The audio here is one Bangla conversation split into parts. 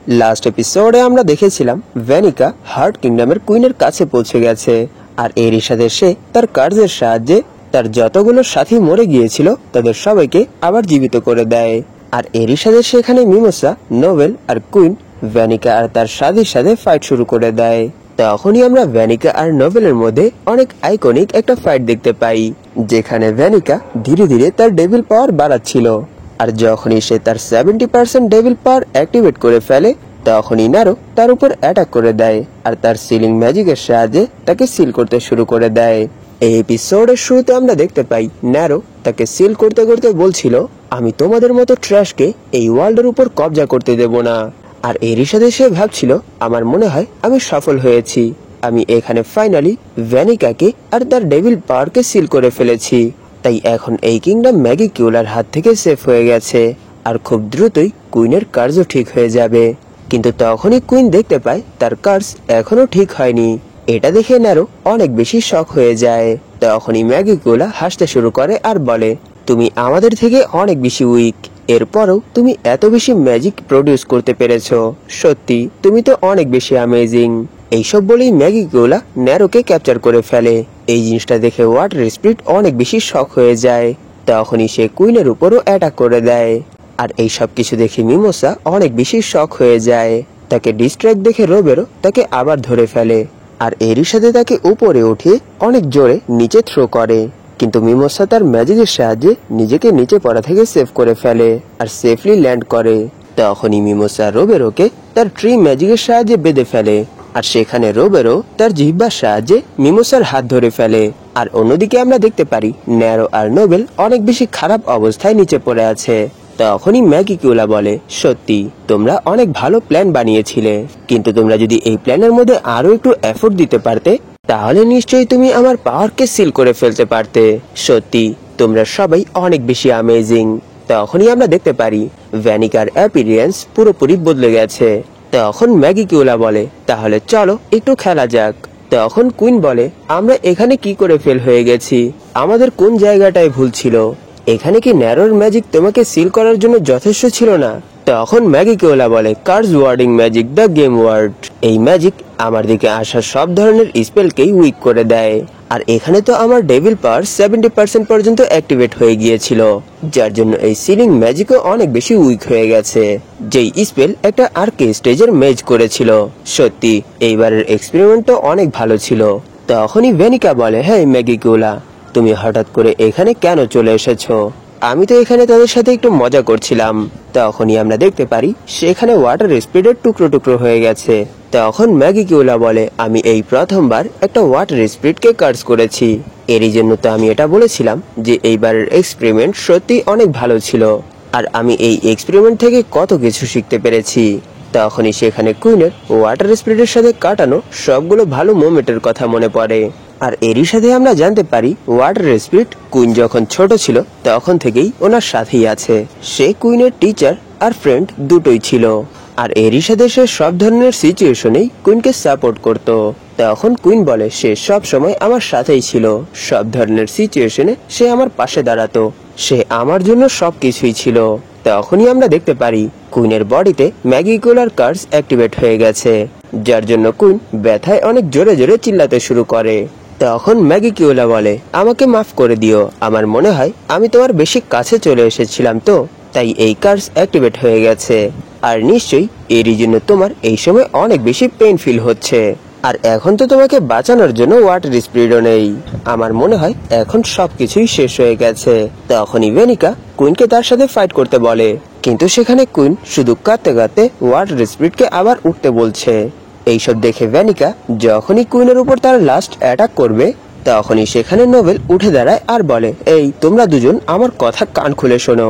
লাস্ট এপিসোডে আমরা দেখেছিলাম ভ্যানিকা হার্ট কিংডমের কুইনের কাছে পৌঁছে গেছে, আর এরই সাথে সে তার কার্যের সাহায্যে তার যতগুলো সাথী মরে গিয়েছিল তাদের সবাইকে আবার জীবিত করে দেয়। আর এরই সাথে সেখানে মিমোসা, নোবেল আর কুইন ভ্যানিকা আর তার সাথীর সাথে ফাইট শুরু করে দেয়। তখনই আমরা ভ্যানিকা আর নোবেলের মধ্যে অনেক আইকনিক একটা ফাইট দেখতে পাই, যেখানে ভ্যানিকা ধীরে ধীরে তার ডেভিল পাওয়ার বাড়াচ্ছিল। আর যখনই সে তার 70% ডেভিল পাওয়ার অ্যাক্টিভেট করে ফেলে, তখনই ন্যারো তার উপর অ্যাটাক করে দেয় আর তার সিলিং ম্যাজিকের সাহায্যে তাকে সিল করতে শুরু করে দেয়। এই এপিসোডের শুরুতে আমরা দেখতে পাই ন্যারো তাকে সিল করতে করতে বলছিল, আমি তোমাদের মতো ট্র্যাশকে এই ওয়ার্ল্ডের উপর কবজা করতে দেব না। আর এরই সাথে সে ভাবছিল, আমার মনে হয় আমি সফল হয়েছি, আমি এখানে ফাইনালি ভ্যানিকাকে আর তার ডেভিল পাওয়ারকে সিল করে ফেলেছি, তাই এখন এই কিংডম ম্যাগি কিউলার হাত থেকে সেফ হয়ে গেছে আর খুব দ্রুতই কুইনের কার্য ঠিক হয়ে যাবে। কিন্তু তখনই কুইন দেখতে পায় তার কার্জ এখনো ঠিক হয়নি। এটা দেখে ন্যারো অনেক বেশি শক হয়ে যায়। তখনই ম্যাগি কিউলা হাসতে শুরু করে আর বলে, তুমি আমাদের থেকে অনেক বেশি উইক, এরপরও তুমি এত বেশি ম্যাজিক প্রডিউস করতে পেরেছো, সত্যি তুমি তো অনেক বেশি অ্যামেজিং। এইসব বলেই ম্যাগি কিউলা ন্যারোকে ক্যাপচার করে ফেলে। এই জিনিসটা দেখে ওয়াটার স্পিরিট অনেক বেশি শক হয়ে যায়। তখনই সে কুইনের উপরও অ্যাটাক করে দেয়। আর এই সব কিছু দেখে মিমোসা অনেক বেশি শক হয়ে যায়। তাকে ডিস্ট্র্যাক্ট দেখে রোবেরো তাকে আবার ধরে ফেলে আর এরই সাথে তাকে উপরে উঠিয়ে অনেক জোরে নিচে থ্রো করে, কিন্তু মিমোসা তার ম্যাজিকের সাহায্যে নিজেকে নিচে পড়া থেকে সেভ করে ফেলে আর সেফলি ল্যান্ড করে। তখনই মিমোসা রোবেরোকে তার ট্রি ম্যাজিকের সাহায্যে বেঁধে ফেলে, আর সেখানে রোবেরো তার জিহ্বার সাহায্যে মিমোসার হাত ধরে ফেলে। আর অন্যদিকে আমরা দেখতে পারি ন্যারো আর নোবেল অনেক বেশি খারাপ অবস্থায় নিচে পড়ে আছে। তখনই ম্যাগি কিউলা বলে, সত্যি তোমরা অনেক ভালো প্ল্যান বানিয়েছিলে, কিন্তু তোমরা যদি এই প্ল্যানের মধ্যে আরো একটু এফোর্ট দিতে পারতে, তাহলে নিশ্চয়ই তুমি আমার পাওয়ারকে সিল করে ফেলতে পারতে। সত্যি তোমরা সবাই অনেক বেশি অ্যামেজিং। তখনই আমরা দেখতে পারি ভ্যানিকার অ্যাপিয়ারেন্স পুরোপুরি বদলে গেছে। তখন ম্যাগি কিউলা বলে, তাহলে চলো একটু খেলা যাক। তখন কুইন বলে, আমরা এখানে কি করে ফেল হয়ে গেছি, আমাদের কোন জায়গাটায় ভুল ছিল? এখানে কি ন্যারোর ম্যাজিক তোমাকে সিল করার জন্য যথেষ্ট ছিল না? তখন ম্যাগি কিউলা বলে, curse wording magic, the game word. এই ম্যাজিক আমার দিকে আসা সব ধরনের স্পেলকেই উইক করে দেয়। আর এখানে তো আমার ডেভিল পাওয়ার 70% পর্যন্ত অ্যাক্টিভেট হয়ে গিয়েছিল, যার জন্য এই সিলিং ম্যাজিকও অনেক বেশি উইক হয়ে গেছে, যেই স্পেল একটা আর্কে স্টেজের মেজ করেছিল। সত্যি এইবারের এক্সপেরিমেন্টও অনেক ভালো ছিল। তখনই ভ্যানিকা বলে, হ্যাঁ ম্যাগি কিউলা, তুমি হঠাৎ করে এখানে কেন চলে এসেছো? আমি তো এখানে তাদের সাথে একটু মজা করছিলাম। তখনই আমরা দেখতে পারি সেখানে ওয়াটার স্পিরিটের টুকরো টুকরো হয়ে গেছে। তখন ম্যাগি কিউলা বলে, আমি এই প্রথমবার একটা ওয়াটার স্পিরিটকে কার্স করেছি, এরই জন্য তো আমি এটা বলেছিলাম যে এইবারের এক্সপেরিমেন্ট সত্যি অনেক ভালো ছিল, আর আমি এই এক্সপেরিমেন্ট থেকে কত কিছু শিখতে পেরেছি। তখনই সেখানে কুইনের ওয়াটার স্পিরিটের সাথে কাটানো সবগুলো ভালো মোমেন্টের কথা মনে পড়ে। আর এরই সাথে আমরা জানতে পারি ওয়াটার স্পিরিট কুইন যখন ছোট ছিল তখন থেকেই ওনার সাথেই আছে। সে কুইনের টিচার আর ফ্রেন্ড দুটোই ছিল, আর এরই সাথে সে সব ধরনের সিচুয়েশনেই কুইনকে সাপোর্ট করত। তখন কুইন বলে, সে সব সময় আমার সাথেই ছিল, সব ধরনের সিচুয়েশনে সে আমার পাশে দাঁড়াতো, সে আমার জন্য সবকিছুই ছিল। তখনই আমরা দেখতে পারি কুইনের বডিতে ম্যাগি কিউলার কার্স অ্যাক্টিভেট হয়ে গেছে, যার জন্য কুইন ব্যথায় অনেক জোরে জোরে চিল্লাতে শুরু করে। তখন ম্যাগি কিউলা বলে, আমাকে মাফ করে দিও, আমার মনে হয় আমি তোমার বেশি কাছে চলে এসেছিলাম, তো তাই এই কার্স অ্যাক্টিভেট হয়ে গেছে, আর নিশ্চয়ই এরই জন্য তোমার এই সময় অনেক বেশি পেইন ফিল হচ্ছে। আর এখন তো তোমাকে বাঁচানোর জন্য ওয়াটার স্পিরিটও নেই, আমার মনে হয় এখন সবকিছুই শেষ হয়ে গেছে। তখনই ভ্যানিকা কুইনকে তার সাথে ফাইট করতে বলে, কিন্তু সেখানে কুইন শুধু কাঁদতে কাঁদতে ওয়াটার স্পিরিটকে আবার উঠতে বলছে। এইসব দেখে ভ্যানিকা যখনই কুইনের উপর তার লাস্ট অ্যাটাক করবে, তখনই সেখানে নোবেল উঠে দাঁড়ায় আর বলে, এই তোমরা দুজন আমার কথা কান খুলে শোনো,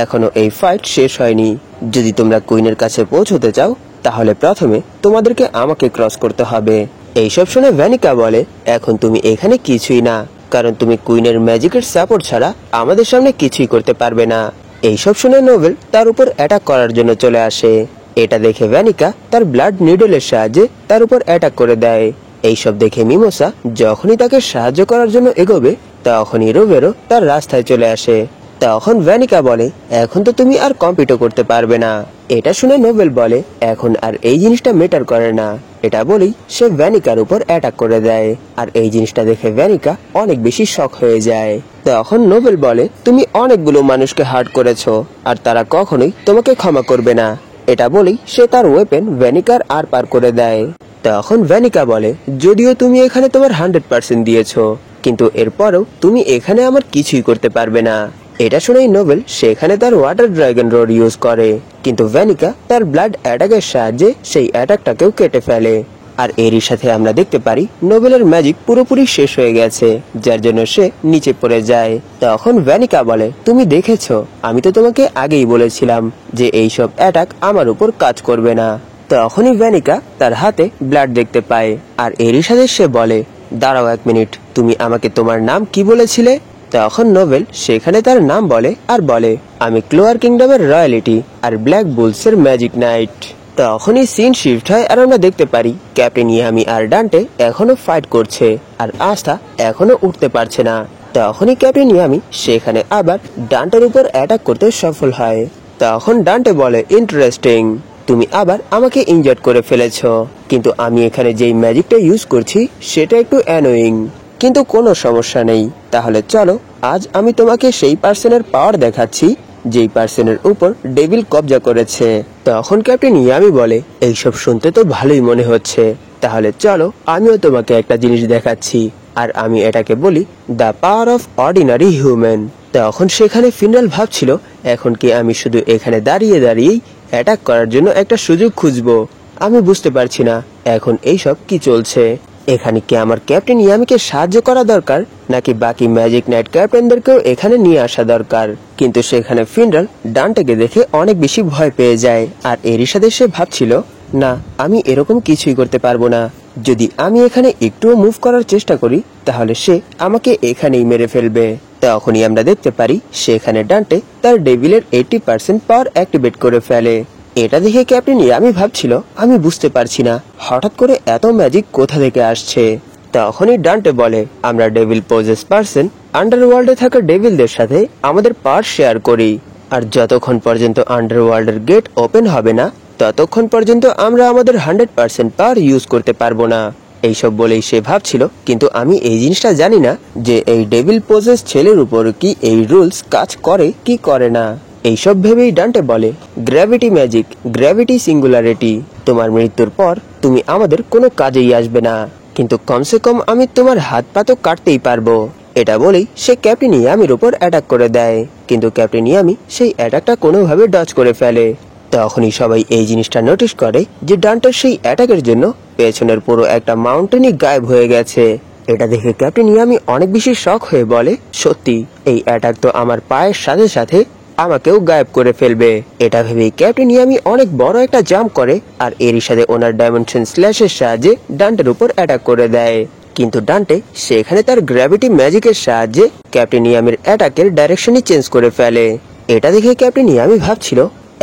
এখনো এই ফাইট শেষ হয়নি। যদি তোমরা কুইনের কাছে পৌঁছতে চাও, তাহলে প্রথমে তোমাদেরকে আমাকে ক্রস করতে হবে। এইসব শুনে ভ্যানিকা বলে, এখন তুমি এখানে কিছুই না, কারণ তুমি কুইনের ম্যাজিকের সাপোর্ট ছাড়া আমাদের সামনে কিছুই করতে পারবে না। এইসব শুনে নোবেল তার উপর অ্যাটাক করার জন্য চলে আসে। এটা দেখে ভ্যানিকা তার ব্লাড নিডলের সাহায্যে তার উপর অ্যাটাক করে দেয়। এইসব দেখে মিমোসা যখনই তাকে সাহায্য করার জন্য এগোবে, তখনই রোবেরো তার রাস্তায় চলে আসে। তখন ভ্যানিকা বলে, এখন তো তুমি আর কম্পিটও করতে পারবে না। এটা শুনে নোবেল বলে, এখন আর এই জিনিসটা ম্যাটার করে না। এটা বলেই সে ভ্যানিকার উপর অ্যাটাক করে দেয়। আর এই জিনিসটা দেখে ভ্যানিকা অনেক বেশি শক হয়ে যায়। তখন নোবেল বলে, তুমি অনেকগুলো মানুষকে হার্ট করেছো, আর তারা কখনোই তোমাকে ক্ষমা করবে না। এটা বলেই সে তার ওয়েপেন ভ্যানিকার আর পার করে দেয়। তখন ভ্যানিকা বলে, যদিও তুমি এখানে তোমার 100% দিয়েছো, কিন্তু এরপরও তুমি এখানে আমার কিছুই করতে পারবে না। এটা শুনেই নোবেল সেখানে তার ওয়াটার ড্রাগন রোড ইউজ করে, কিন্তু ভ্যানিকা তার ব্লাড অ্যাটাকের সাহায্যে সেই অ্যাটাকটাকেও কেটে ফেলে। আর এরই সাথে আমরা দেখতে পারি নোবেলের ম্যাজিক পুরোপুরি শেষ হয়ে গেছে, যার জন্য সে নিচে পড়ে যায়। তখন ভ্যানিকা বলে, তুমি দেখেছো, আমি তো তোমাকে আগেই বলেছিলাম যে এইসব অ্যাটাক আমার উপর কাজ করবে না। তখনই ভ্যানিকা তার হাতে ব্লাড দেখতে পায়, আর এরই সাথে সে বলে, দাঁড়াও 1 মিনিট, তুমি আমাকে তোমার নাম কি বলেছিলে? তখন নোবেল সেখানে তার নাম বলে আর বলে, আমি ক্লোয়ার কিংডমের রয়্যালিটি আর ব্ল্যাক বুলসের ম্যাজিক নাইট। তখনই সিন শিফট হয় আর আমরা দেখতে পারি ক্যাপ্টেন ইয়ামি আর ডান্টে এখনো ফাইট করছে, আর আস্থা এখনো উঠতে পারছে না। তখনই ক্যাপ্টেন ইয়ামি সেখানে আবার ডান্টের উপর অ্যাটাক করতে সফল হয়। তখন ডান্টে বলে, ইন্টারেস্টিং, তুমি আবার আমাকে ইনজার্ড করে ফেলেছো, কিন্তু আমি এখানে যেই ম্যাজিকটা ইউজ করছি সেটা একটু অ্যানোয়িং, কিন্তু কোনো সমস্যা নেই। তাহলে চলো, আজ আমি তোমাকে সেই পার্সনের পাওয়ার দেখাচ্ছি যেই পার্সনের উপর ডেভিল কবজা করেছে। তখন ক্যাপ্টেন ইয়ামি বলে, এইসব শুনতে তো ভালোই মনে হচ্ছে, তাহলে চলো আমিও তোমাকে একটা জিনিস দেখাচ্ছি, আর আমি এটাকে বলি the power of ordinary human. তখন সেখানে ফিনাল ভাবছিল, এখন কি আমি শুধু এখানে দাঁড়িয়ে দাঁড়িয়েই অ্যাটাক করার জন্য একটা সুযোগ খুঁজবো? আমি বুঝতে পারছি না এখন এইসব কি চলছে। এখানে কি আমার ক্যাপ্টেন ইয়ামিকে সাহায্য করা দরকার, নাকি বাকি ম্যাজিক নাইট ক্যাপ্টেনদেরকেও এখানে নিয়ে আসা দরকার? কিন্তু সেখানে ফিনাল ডান্টেকে দেখে অনেক বেশি ভয় পেয়ে যায়, আর এরই সাথে সে ভাবছিল, না, আমি এরকম কিছুই করতে পারবো না। যদি আমি এখানে একটুও মুভ করার চেষ্টা করি তাহলে সে আমাকে এখানেই মেরে ফেলবে। তখনই আমরা দেখতে পারি সেখানে ডান্টে তার ডেভিলের 80% পাওয়ার অ্যাক্টিভেট করে ফেলে। এটা দেখে ক্যাপ্টেন ইয়ামি ভাবছিল, আমি বুঝতে পারছি না হঠাৎ করে এত ম্যাজিক কোথা থেকে আসছে। তখনই ডান্টে বলে, আমরা ডেভিল পজেস পার্সন আন্ডারওয়ার্ল্ডে থাকা ডেভিলদের সাথে আমাদের পাওয়ার শেয়ার করি, আর যতক্ষণ পর্যন্ত আন্ডারওয়ার্ল্ডের গেট ওপেন হবে না ততক্ষণ পর্যন্ত আমরা আমাদের 100% পাওয়ার ইউজ করতে পারবো না। এইসব বলেই সে ভাবছিল, কিন্তু আমি এই জিনিসটা জানি না যে এই ডেভিল পজেস ছেলের উপর কি এই রুলস কাজ করে কি করে না। এইসব ভেবেই ডান্টে বলে, গ্র্যাভিটি ম্যাজিক, গ্র্যাভিটি সিঙ্গুলারিটি, তোমার মৃত্যুর পর তুমি আমাদের কোনো কাজেই আসবে না, কিন্তু কমসে কম আমি তোমার হাত পা তো কাটতেই পারবো। এটা বলেই সে ক্যাপ্টেন ইয়ামির উপর অ্যাটাক করে দেয়, কিন্তু ক্যাপ্টেন ইয়ামি সেই অ্যাটাকটা কোনোভাবে ডজ করে ফেলে। তখনই সবাই এই জিনিসটা নোটিস করে যে ডান্টের সেই অ্যাটাকের জন্য পেছনের পুরো একটা মাউন্টেনই গায়েব হয়ে গেছে। এটা দেখে ক্যাপ্টেন ইয়ামি অনেক বেশি শক হয়ে বলে, সত্যি এই অ্যাটাক তো আমার পায়ের সাথে সাথে আমাকেও গায়েব করে ফেলবে। এটা ভেবেই ক্যাপ্টেন ইয়ামি অনেক বড় একটা জাম্প করে, আর এরই সাথে ওনার ডাইমেনশন স্ল্যাশের সাহায্যে ডান্টের উপর অ্যাটাক করে দেয়। কিন্তু ডান্টে সেখানে তার গ্র্যাভিটি ম্যাজিকের সাহায্যে ক্যাপ্টেন ইয়ামির অ্যাটাকের ডাইরেকশনই চেঞ্জ করে ফেলে। এটা দেখে ক্যাপ্টেন ইয়ামি ভাবছিল,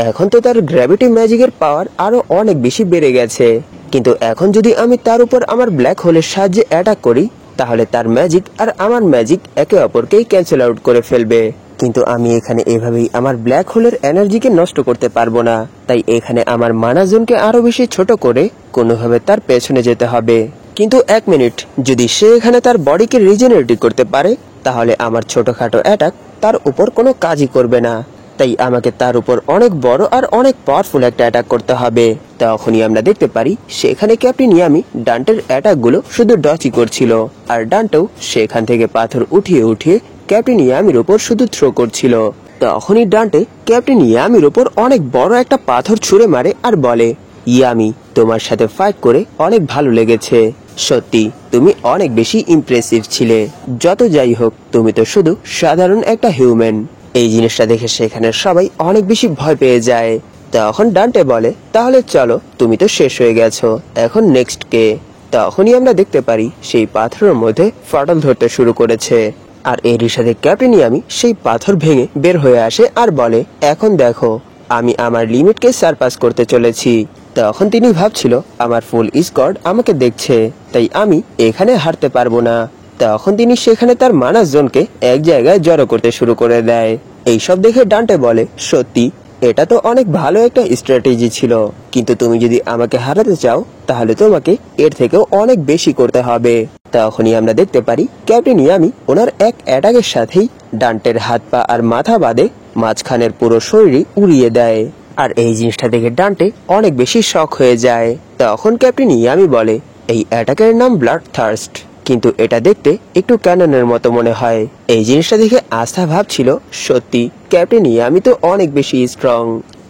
এখন তো তার গ্র্যাভিটি ম্যাজিকের পাওয়ার আরো অনেক বেশি বেড়ে গেছে, কিন্তু এখন যদি আমি তার উপর আমার ব্ল্যাক হোলের সাহায্যে অ্যাটাক করি তাহলে তার ম্যাজিক আর আমার ম্যাজিক একে অপরকেই ক্যান্সেল আউট করে ফেলবে। কিন্তু আমি এখানে এভাবেই আমার ব্ল্যাক হোলের এনার্জিকে নষ্ট করতে পারবো না, তাই এখানে আমার মানা জোনকে আরো বেশি ছোট করে কোনোভাবে তার পেছনে যেতে হবে। কিন্তু 1 মিনিট, যদি সে এখানে তার বডিকে রিজেনারেট করতে পারে তাহলে আমার ছোটখাটো অ্যাটাক তার উপর কোনো কাজই করবে না, তাই আমাকে তার উপর অনেক বড় আর অনেক পাওয়ারফুল একটা অ্যাটাক করতে হবে। তখনই আমরা দেখতে পারি সেখানে ক্যাপ্টেন ইয়ামি ডান্টের অ্যাটাকগুলো শুধু ডচই করছিল, আর ডান্টেও সেখান থেকে পাথর উঠিয়ে উঠিয়ে ক্যাপ্টেন ইয়ামির উপর শুধু থ্রো করছিল। তখনই ডান্টে ক্যাপ্টেন ইয়ামির উপর অনেক বড় একটা পাথর ছুঁড়ে মারে আর বলে, ইয়ামি, তোমার সাথে ফাইট করে অনেক ভালো লেগেছে, সত্যি তুমি অনেক বেশি ইমপ্রেসিভ ছিলে। যত যাই হোক, তুমি তো শুধু সাধারণ একটা হিউম্যান। এই জিনিসটা দেখে সেখানে সবাই অনেক বেশি ভয় পেয়ে যায়। তখন ডান্টে বলে, তাহলে চলো, তুমি তো শেষ হয়ে গেছো, এখন নেক্সট কে? তখনই আমরা দেখতে পারি সেই পাথরের মধ্যে ফাটল ধরতে শুরু করেছে, আর এরই সাথে ক্যাপ্টেন ইয়ামি সেই পাথর ভেঙে বের হয়ে আসে আর বলে, এখন দেখো, আমি আমার লিমিটকে সারপাস করতে চলেছি। তখন তিনি ভাবছিল, আমার ফুল স্কোয়াড আমাকে দেখছে, তাই আমি এখানে হারতে পারবো না। তখন তিনি সেখানে তার মানা জোনকে এক জায়গায় জড়ো করতে শুরু করে দেয়, এইসব দেখে ডান্টে বলে, সত্যি এটা তো অনেক ভালো একটা স্ট্র্যাটেজি ছিল, কিন্তু তুমি যদি আমাকে হারাতে চাও তাহলে তোমাকে এর থেকেও অনেক বেশি করতে হবে। তখনই আমরা দেখতে পারি ক্যাপ্টেন ইয়ামি ওনার এক অ্যাটাকের সাথেই ডান্টের হাত পা আর মাথা বাদে মাঝখানের পুরো শরীরই উড়িয়ে দেয়। আর এই জিনিসটা দেখে ডান্টে অনেক বেশি শক হয়ে যায়। তখন ক্যাপ্টেন ইয়ামি বলে, এই অ্যাটাকের নাম ব্লাড থার্স্ট, কিন্তু এটা দেখতে একটু ক্যাননের মতো মনে হয়। এই জিনিসটা দেখে আস্থা ভাবছিল, সত্যি ক্যাপ্টেন ইয়ামি তো অনেক বেশি স্ট্রং।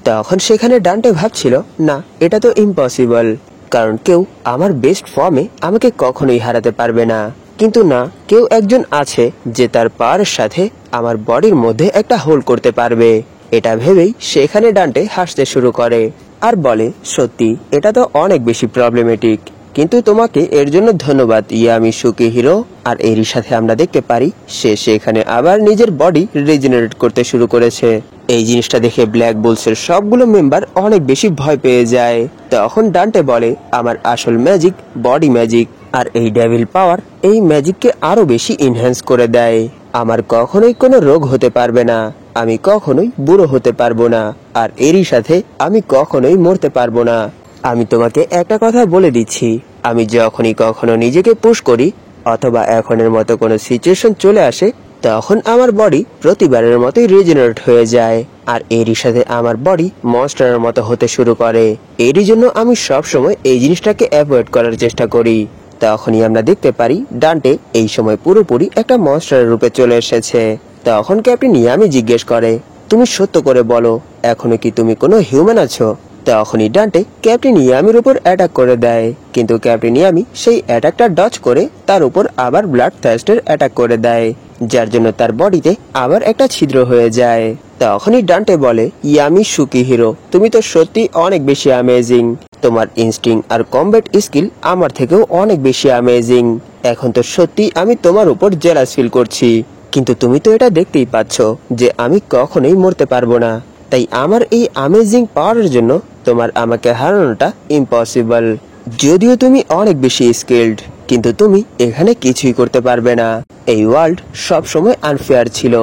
তখন সেখানে ডান্টে ভাবছিল, না এটা তো ইম্পসিবল, কারণ কেউ আমার বেস্ট ফর্মে আমাকে কখনোই হারাতে পারবে না। কিন্তু না, কেউ একজন আছে যে তার পাওয়ারের সাথে আমার বডির মধ্যে একটা হোল করতে পারবে। এটা ভেবেই সেখানে ডান্টে হাসতে শুরু করে আর বলে, সত্যি এটা তো অনেক বেশি প্রবলেমেটিক, কিন্তু তোমাকে এর জন্য ধন্যবাদ ইয়ামি সুকিহিরো। আর এরই সাথে আমরা দেখতে পারি সে সেখানে আবার নিজের বডি রিজেনারেট করতে শুরু করেছে। এই জিনিসটা দেখে ব্ল্যাক বুলসের সবগুলো মেম্বার অনেক বেশি ভয় পেয়ে যায়। তখন ডান্টে বলে, আমার আসল ম্যাজিক বডি ম্যাজিক, আর এই ডেভিল পাওয়ার এই ম্যাজিককে আরো বেশি এনহ্যান্স করে দেয়। আমার কখনোই কোনো রোগ হতে পারবে না, আমি কখনোই বুড়ো হতে পারবো না, আর এরই সাথে আমি কখনোই মরতে পারবো না। আমি তোমাকে একটা কথা বলে দিচ্ছি, আমি যখনই কখনো নিজেকে পুশ করি অথবা এখনের মতো কোনো সিচুয়েশন চলে আসে, তখন আমার বডি প্রতিবারের মতোই রিজেনারেট হয়ে যায়, আর এরই সাথে আমার বডি মনস্টারের মতো হতে শুরু করে। এরই জন্য আমি সবসময় এই জিনিসটাকে অ্যাভয়েড করার চেষ্টা করি। তখনই আমরা দেখতে পারি ডান্টে এই সময় পুরোপুরি একটা মনস্টারের রূপে চলে এসেছে। তখন ক্যাপ্টেন ইয়ামি জিজ্ঞেস করে, তুমি সত্য করে বলো, এখনো কি তুমি কোনো হিউম্যান আছো? তখনই ডান্টে ক্যাপ্টেন ইয়ামির উপর অ্যাটাক করে দেয়, কিন্তু ক্যাপ্টেন ইয়ামি সেই অ্যাটাকটা ডজ করে তার উপর আবার ব্লাড থার্স্টের অ্যাটাক করে দেয়, যার জন্য তার বডিতে আবার একটা ছিদ্র হয়ে যায়। তখনই ডান্টে বলে, ইয়ামি সুকিহিরো, তুমি তো সত্যি অনেক বেশি অ্যামেজিং, তোমার ইনস্টিং আর কমব্যাট স্কিল আমার থেকেও অনেক বেশি অ্যামেজিং। এখন তো সত্যি আমি তোমার উপর জেলাস ফিল করছি, কিন্তু তুমি তো এটা দেখতেই পাচ্ছ যে আমি কখনোই মরতে পারবো না, তাই আমার এই অ্যামেজিং পাওয়ারের জন্য তোমার আমাকে হারানোটা ইম্পসিবল। যদিও তুমি অনেক বেশি স্কিল্ড, কিন্তু তুমি এখানে কিছুই করতে পারবে না। এই ওয়ার্ল্ড সবসময় আনফেয়ার ছিল,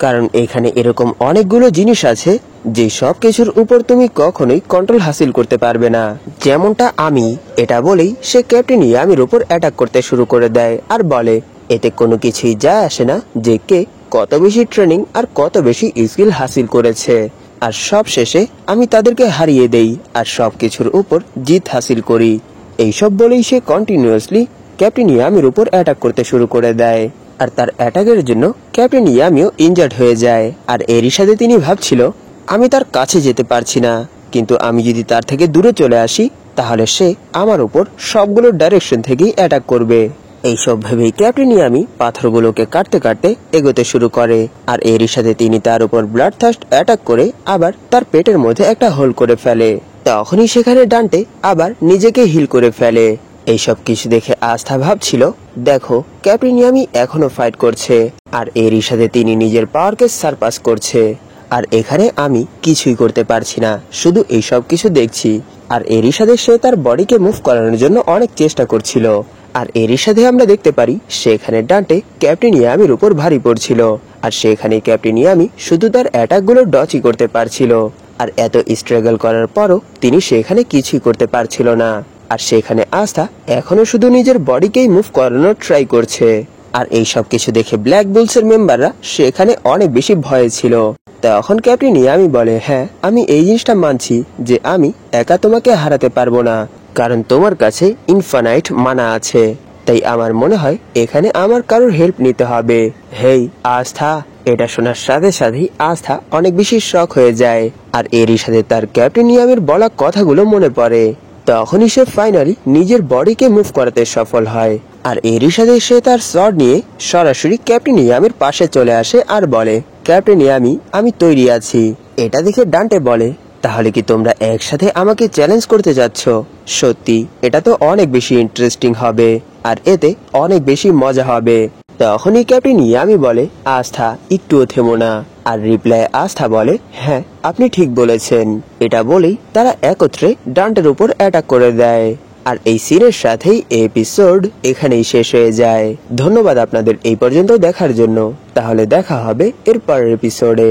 কারণ এখানে এরকম অনেকগুলো জিনিস আছে যে সব কিছুর উপর তুমি কখনোই কন্ট্রোল হাসিল করতে পারবে না, যেমনটা আমি। এটা বলেই সে ক্যাপ্টেন ইয়ামির উপর অ্যাটাক করতে শুরু করে দেয় আর বলে, এতে কোনো কিছুই যায় আসে না যে কে কত বেশি ট্রেনিং আর কত বেশি স্কিল হাসিল করেছে, আর সব শেষে আমি তাদেরকে হারিয়ে দেই আর সবকিছুর উপর জিত হাসিল করি। এইসব বলেই সে কন্টিনিউয়াসলি ক্যাপ্টেন ইয়ামির উপর অ্যাটাক করতে শুরু করে দেয়, আর তার অ্যাটাকের জন্য ক্যাপ্টেন ইয়ামিও ইনজার্ড হয়ে যায়। আর এরই সাথে তিনি ভাবছিল, আমি তার কাছে যেতে পারছি না, কিন্তু আমি যদি তার থেকে দূরে চলে আসি তাহলে সে আমার উপর সবগুলো ডাইরেকশন থেকেই অ্যাটাক করবে। এইসব ভেবেই ক্যাপ্টেন ইয়ামি পাথরগুলোকে কাটতে কাটতে এগোতে শুরু করে, আর এরই সাথে তিনি তার উপর ব্লাড থার্স্ট অ্যাটাক করে আবার তার পেটের মধ্যে একটা হোল করে ফেলে। তখনই সেখানে ডান্টে আবার নিজেকে হিল করে ফেলে। এইসব কিছু দেখে আস্থা ভাবছিল, দেখো ক্যাপ্টেন ইয়ামি এখনো ফাইট করছে, আর এরই সাথে তিনি নিজের পাওয়ারকে সারপাস করছে, আর এখানে আমি কিছুই করতে পারছি না, শুধু এইসব কিছু দেখছি। আর এরই সাথে সে তার বডিকে মুভ করানোর জন্য অনেক চেষ্টা করছিল, আর এরই সাথে আমরা দেখতে পারি সেখানে ডান্টে ক্যাপ্টেন ইয়ামির উপর ভারী পড়ছিল, আর সেখানে ক্যাপ্টেন ইয়ামি শুধু তার অ্যাটাকগুলো ডচই করতে পারছিল, আর এত স্ট্রাগল করার পরও তিনি সেখানে কিছুই করতে পারছিল না। আর সেখানে আস্থা এখনো শুধু নিজের বডিকেই মুভ করানোর ট্রাই করছে। আর এই সব কিছু দেখে ব্ল্যাক বুলসের মেম্বাররা সেখানে অনেক বেশি ভয়ে ছিল। তখন ক্যাপ্টেন ইয়ামি বলে, হ্যাঁ আমি এই জিনিসটা মানছি যে আমি একা তোমাকে হারাতে পারবো না, কারণ তোমার কাছে ইনফানাইট মানা আছে, তাই আমার মনে হয় এখানে আমার কারোর হেল্প নিতে হবে। হেই আস্থা, এটা শোনার সাথে সাথেই আস্থা অনেক বেশি শক হয়ে যায়, আর এরই সাথে তার ক্যাপ্টেন ইয়ামির বলা কথাগুলো মনে পড়ে। তখনই সে ফাইনালি নিজের বডিকে মুভ করাতে সফল হয়, আর এরই সাথে সে তার শট নিয়ে সরাসরি ক্যাপ্টেন ইয়ামির পাশে চলে আসে আর বলে, ক্যাপ্টেন ইয়ামি আমি তৈরি আছি। এটা দেখে ডান্টে বলে, তাহলে কি তোমরা একসাথে আমাকে চ্যালেঞ্জ করতে যাচ্ছ? সত্যি এটা তো অনেক বেশি ইন্টারেস্টিং হবে, আর এতে অনেক বেশি মজা হবে। তখনই ক্যাপ্টেন ইয়ামি বলে, আস্থা একটুও থেমো না। আর রিপ্লাই আস্থা বলে, হ্যাঁ আপনি ঠিক বলেছেন। এটা বলেই তারা একত্রে ডান্টের উপর অ্যাটাক করে দেয়। আর এই সিনের সাথেই এপিসোড এখানেই শেষ হয়ে যায়। ধন্যবাদ আপনাদের এই পর্যন্ত দেখার জন্য। তাহলে দেখা হবে এর পরের এপিসোডে।